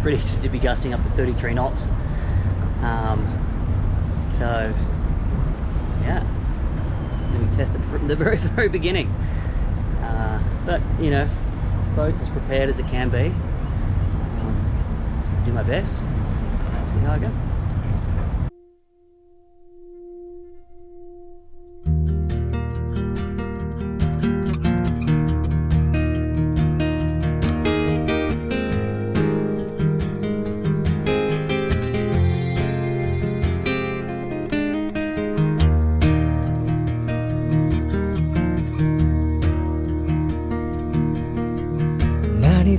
predicted to be gusting up to 33 knots. So yeah, we tested from the very beginning. But you know, boat's as prepared as it can be. Do my best. See how I go.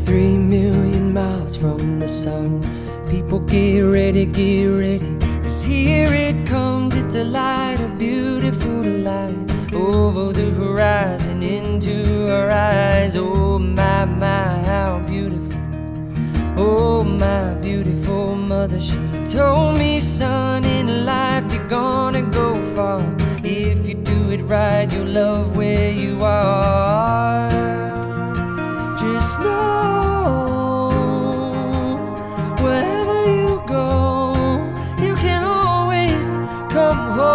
"3 million miles from the sun. People get ready, 'cause here it comes. It's a light, a beautiful light, over the horizon, into our eyes. Oh my, how beautiful. Oh my beautiful mother, she told me, son, in life you're gonna go far. If you do it right, you'll love where you are. Just know, wherever you go, you can always come home."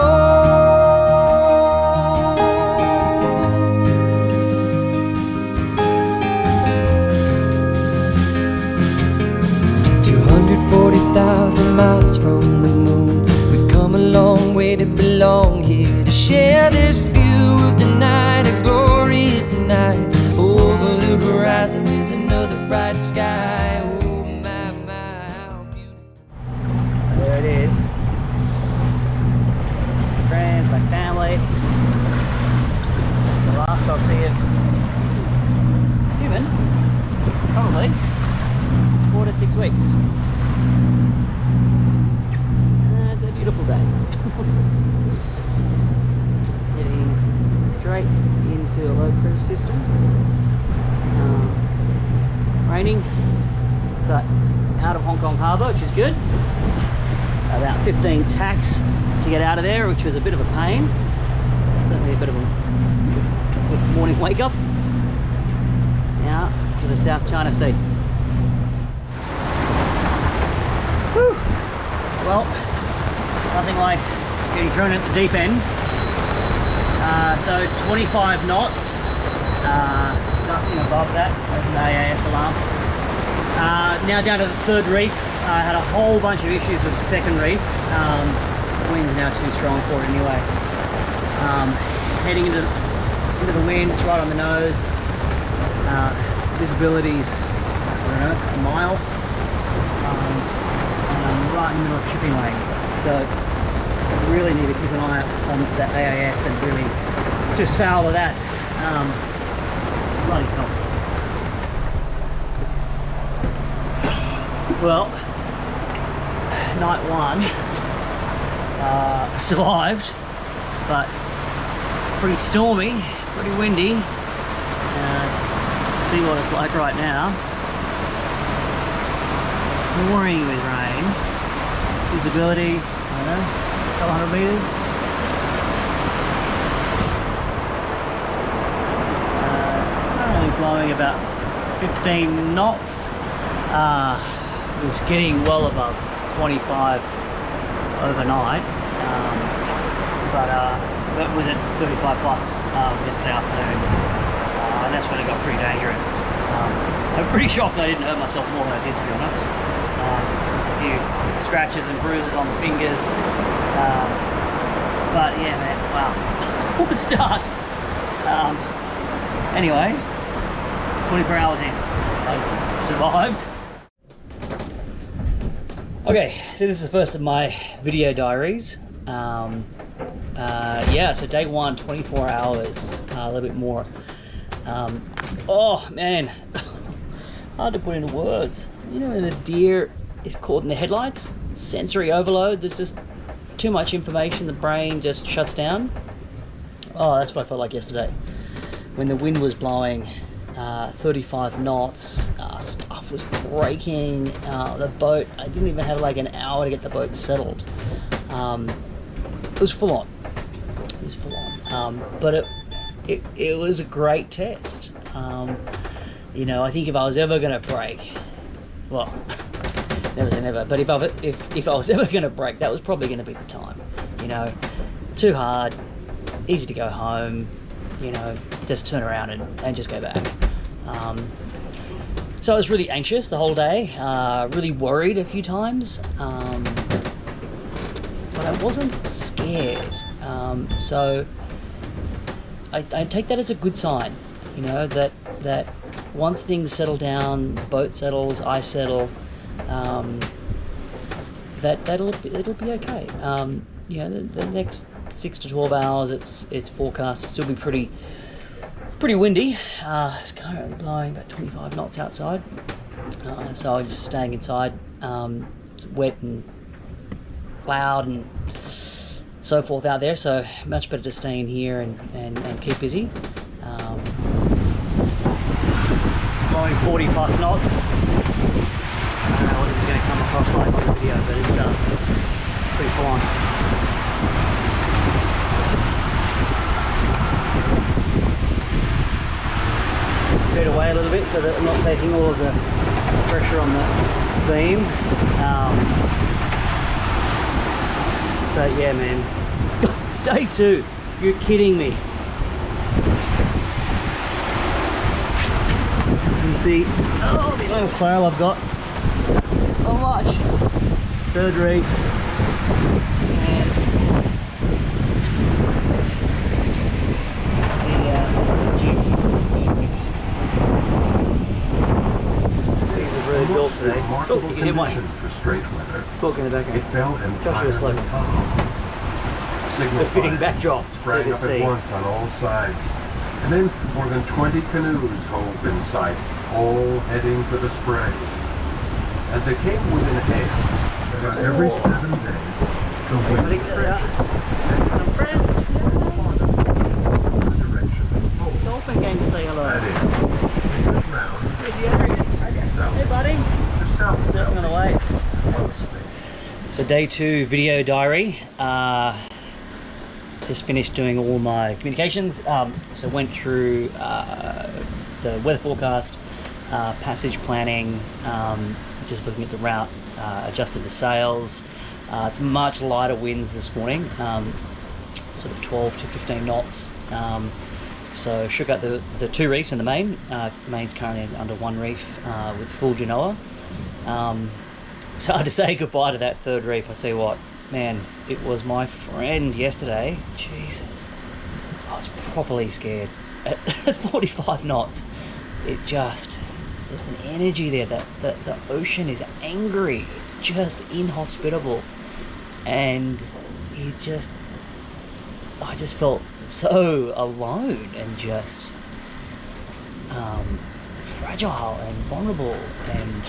240,000 miles from the moon. We've come a long way to belong here, to share this view of the night, a glorious night. Over the horizon is another bright sky. Oh my, how beautiful. There it is. Friends, my family. The last I'll see of human, probably 4 to 6 weeks. It's a beautiful day. Heading straight into a low pressure system. Raining, but out of Hong Kong Harbour, which is good. About 15 tacks to get out of there, which was a bit of a pain. Certainly a bit of a good morning wake up. Now to the South China Sea. Whew. Well, nothing like getting thrown at the deep end. So it's 25 knots. Nothing above that. There's an AAS alarm. Now down to the third reef. I had a whole bunch of issues with the second reef. The wind's now too strong for it anyway. Heading into the wind, it's right on the nose. Visibility's, I don't know, a mile. And I'm right in the middle of shipping lanes. So I really need to keep an eye on that AAS and really just sail with that. Bloody hell. Well, night one survived, but pretty stormy, pretty windy. See what it's like right now. Pouring with rain. Visibility, I don't know, a couple hundred meters. Blowing about 15 knots. It was getting well above 25 overnight, but that was at 35 plus yesterday afternoon, and that's when it got pretty dangerous. I'm pretty shocked I didn't hurt myself more than I did, to be honest. Just a few scratches and bruises on the fingers, but yeah, man, wow, what a start. Anyway, 24 hours in, I survived. Okay, so this is the first of my video diaries. Yeah, so day one, 24 hours, a little bit more. Oh man, hard to put into words. You know when the deer is caught in the headlights? Sensory overload, there's just too much information, the brain just shuts down. Oh, that's what I felt like yesterday. When the wind was blowing 35 knots, stuff was breaking, the boat, I didn't even have like an hour to get the boat settled. It was full on. It was full on. But it was a great test. You know, I think if I was ever going to break, well, never say never. But if I was ever going to break, that was probably going to be the time. You know, too hard, easy to go home. You know, just turn around and just go back. So I was really anxious the whole day, really worried a few times, but I wasn't scared. So I take that as a good sign, you know, that once things settle down, boat settles, I settle, it'll be okay. You know, the next 6 to 12 hours, it's forecast to still be pretty windy. It's currently blowing about 25 knots outside, so I'm just staying inside. It's wet and loud and so forth out there, so much better to stay in here and keep busy. It's blowing 40 plus knots. I don't know what it's going to come across like on the video, but it's pretty full on. Bit away a little bit so that I'm not taking all of the pressure on the beam. But yeah, man, day 2, you're kidding me. You can see, oh, the little sail I've got. Not much. 3rd reef. And really built today. Oh, you can hear my book in the background. It fell Joshua's like the fitting backdrop. Sprang up at once on all sides. And then more than 20 canoes hove in sight, all heading for the spray. As they came within hail, about every 7 days, the wind some friends. the direction of the pole. Dolphin came to say hello. That is, it was round Hey buddy. to south. Surfing on the way. So day 2 video diary. Just finished doing all my communications. So went through the weather forecast, passage planning, just looking at the route, adjusted the sails. It's much lighter winds this morning, sort of 12 to 15 knots. So shook out the 2 reefs in the main. Main's currently under 1 reef with full genoa. So I had to say goodbye to that 3rd reef. I tell you what, man, it was my friend yesterday. Jesus, I was properly scared at 45 knots. It's just an energy there. The ocean is angry. It's just inhospitable, and I just felt so alone and just fragile and vulnerable, and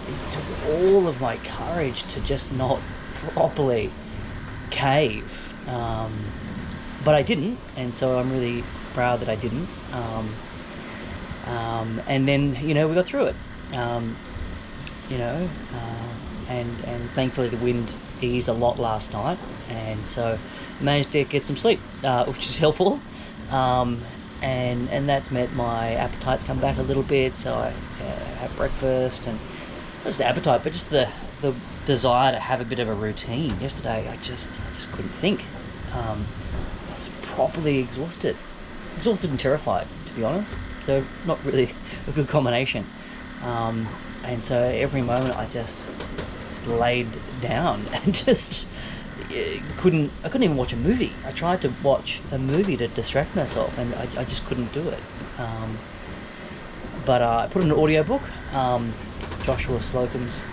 it took all of my courage to just not properly cave, but I didn't, and so I'm really proud that I didn't. And then, you know, we got through it, and thankfully the wind eased a lot last night, and so managed to get some sleep, which is helpful, and that's meant my appetite's come back a little bit. So I had breakfast, and not just the appetite, but just the desire to have a bit of a routine. Yesterday I just couldn't think. I was properly exhausted and terrified, to be honest, so not really a good combination. And so every moment I just laid down and just couldn't even watch a movie. I tried to watch a movie to distract myself, and I just couldn't do it. But I put in an audiobook, Joshua Slocum's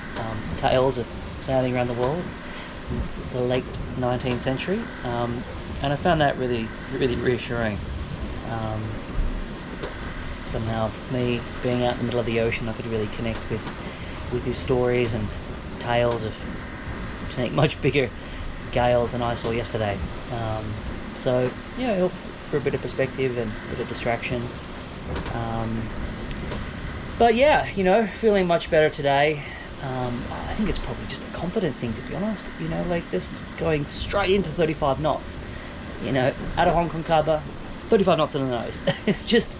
Tales of Sailing Around the World in the late 19th century, and I found that really, really reassuring. Somehow, me being out in the middle of the ocean, I could really connect with his stories and tales of seeing much bigger gales than I saw yesterday. So, you know, help for a bit of perspective and a bit of distraction. But yeah, you know, feeling much better today. I think it's probably just a confidence thing, to be honest. You know, like just going straight into 35 knots. You know, out of Hong Kong Harbour, 35 knots on the nose. It's just,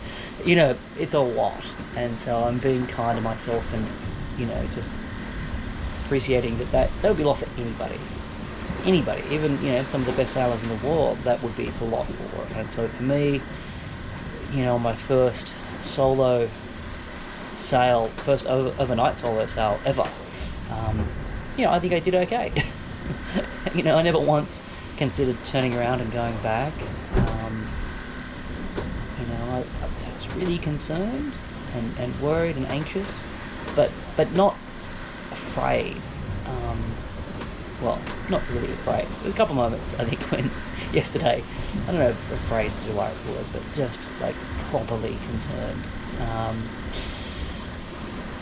you know, it's a lot. And so I'm being kind to myself and, you know, just appreciating that would be a lot for anybody, even, you know, some of the best sailors in the world, that would be a lot for. And so for me, you know, my first solo sail, first overnight solo sail ever, you know, I think I did okay. You know, I never once considered turning around and going back. You know, I was really concerned and worried and anxious, but not afraid. Well, not really afraid. There's a couple moments, I think, when yesterday, I don't know if afraid is the right word, but just like properly concerned.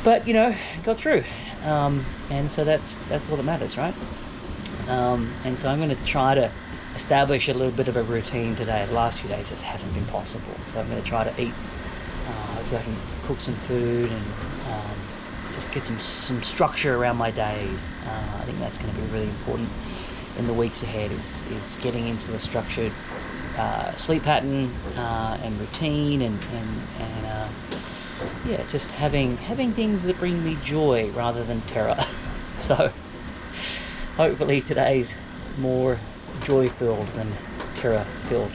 But, you know, got through. And so that's all that matters, right? And so I'm going to try to establish a little bit of a routine today. The last few days just hasn't been possible. So I'm going to try to eat, if I can cook some food and just get some structure around my days. I think that's going to be really important in the weeks ahead, is getting into a structured sleep pattern and routine and yeah, just having things that bring me joy rather than terror. So hopefully today's more joy-filled than terror-filled.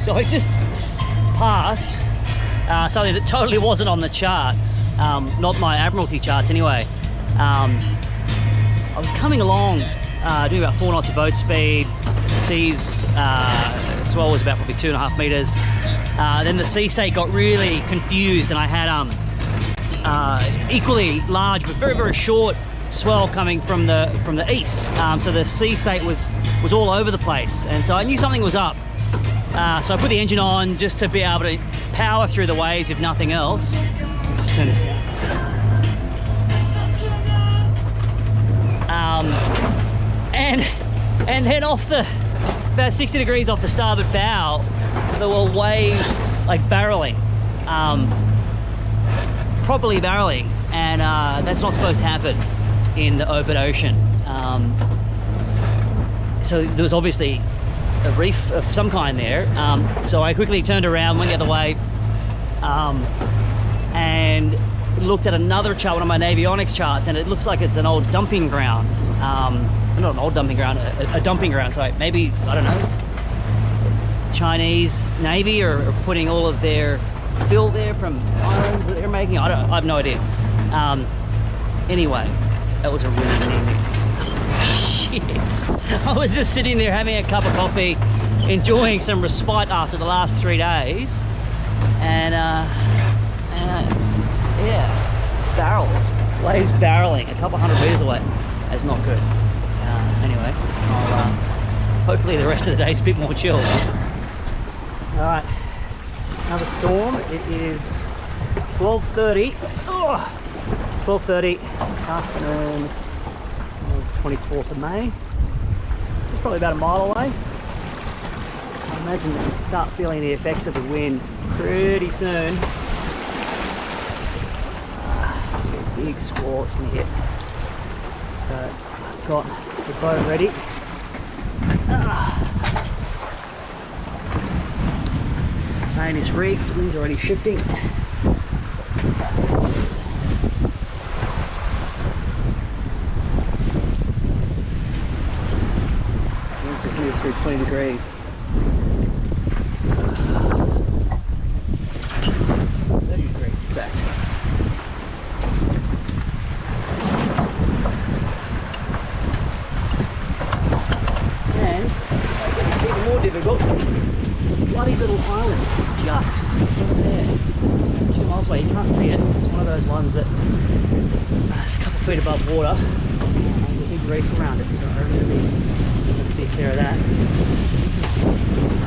So I just passed something that totally wasn't on the charts, not my Admiralty charts anyway. I was coming along doing about 4 knots of boat speed. Seas swell was about probably 2.5 meters. Then the sea state got really confused, and I had equally large but very, very short swell coming from the east. So the sea state was all over the place, and so I knew something was up. So I put the engine on just to be able to power through the waves, if nothing else. Just turn this down. And then off about 60 degrees off the starboard bow, there were waves like barreling, properly barreling, and that's not supposed to happen in the open ocean. So there was obviously a reef of some kind there. So I quickly turned around, went the other way, and looked at another chart, one of my navionics charts, and it looks like it's an old dumping ground. Not an old dumping ground, a dumping ground, sorry. Maybe, I don't know, Chinese Navy are putting all of their fill there from islands that they're making. I have no idea. Anyway, that was a really neat mix. Shit. I was just sitting there having a cup of coffee, enjoying some respite after the last 3 days, and yeah, barrels, waves barreling a couple hundred meters away. That's not good. Anyway, I'll hopefully the rest of the day is a bit more chill. All right, another storm. It is 12:30. 12:30 afternoon, 24th of May. It's probably about a mile away. I imagine we'll start feeling the effects of the wind pretty soon. Big squall it's going to hit. So I've got the boat ready. Main is reefed, the wind's already shifting. Let's just move through 20 degrees. Difficult. It's a bloody little island just over there, 2 miles away. You can't see it. It's one of those ones that it's a couple feet above water. There's a big reef around it, so I'm going to steer clear of that.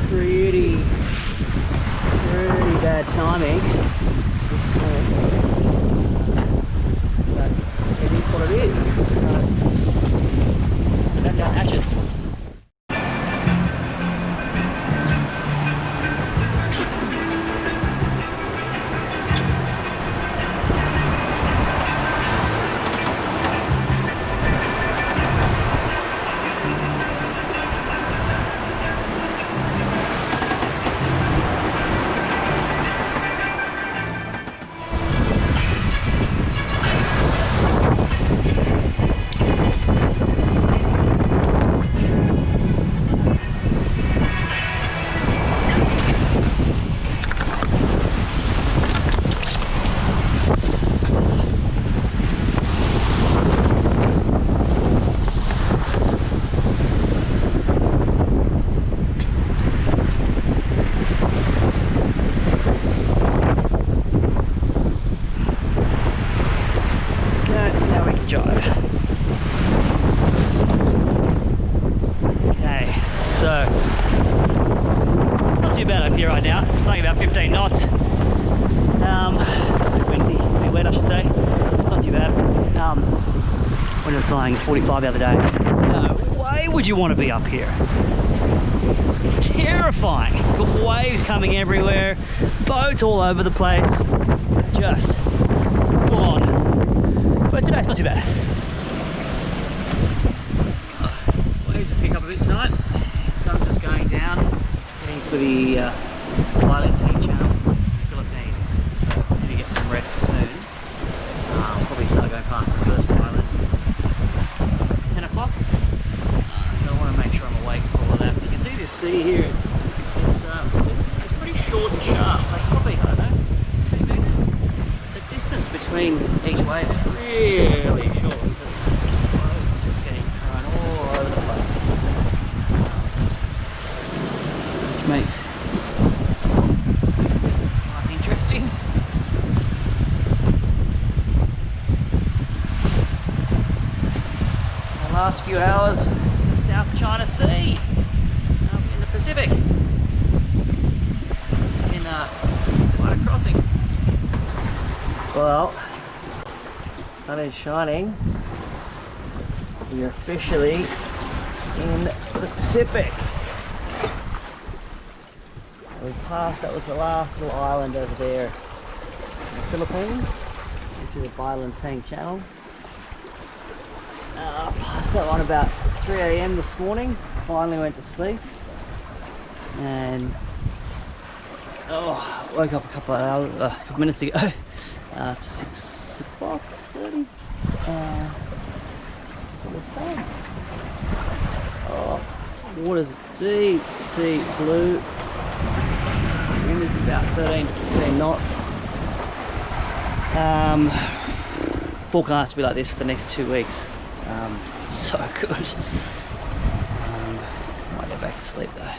Pretty bad timing. This but it is what it is. So back down hatches. flying 45 the other day. No way would you want to be up here. Terrifying. Got waves coming everywhere, boats all over the place. Just full on. But today's not too bad. Waves will pick up a bit tonight. Sun's just going down. Heading for the Island Team Channel in the Philippines. So I need to get some rest soon. Probably start going past the first island 10 o'clock. So I want to make sure I'm awake for all of that. You can see this sea here, it's pretty short and sharp, like probably, I don't know, 2 metres. The distance between each wave is really short, so it's just getting thrown all over the place. Which makes life interesting. The last few hours in the South China Sea, in the Pacific. It's been quite a crossing. Well, sun is shining. We're officially in the Pacific. We passed, that was the last little island over there in the Philippines, into the Bailantang Channel. Passed that one about 3 AM this morning. Finally went to sleep, and woke up a couple of hours, a couple minutes ago. It's 6 o'clock 30. Water's deep, deep blue. Wind is about 13 to 15 knots. Forecast to be like this for the next 2 weeks. So good. Might go back to sleep though.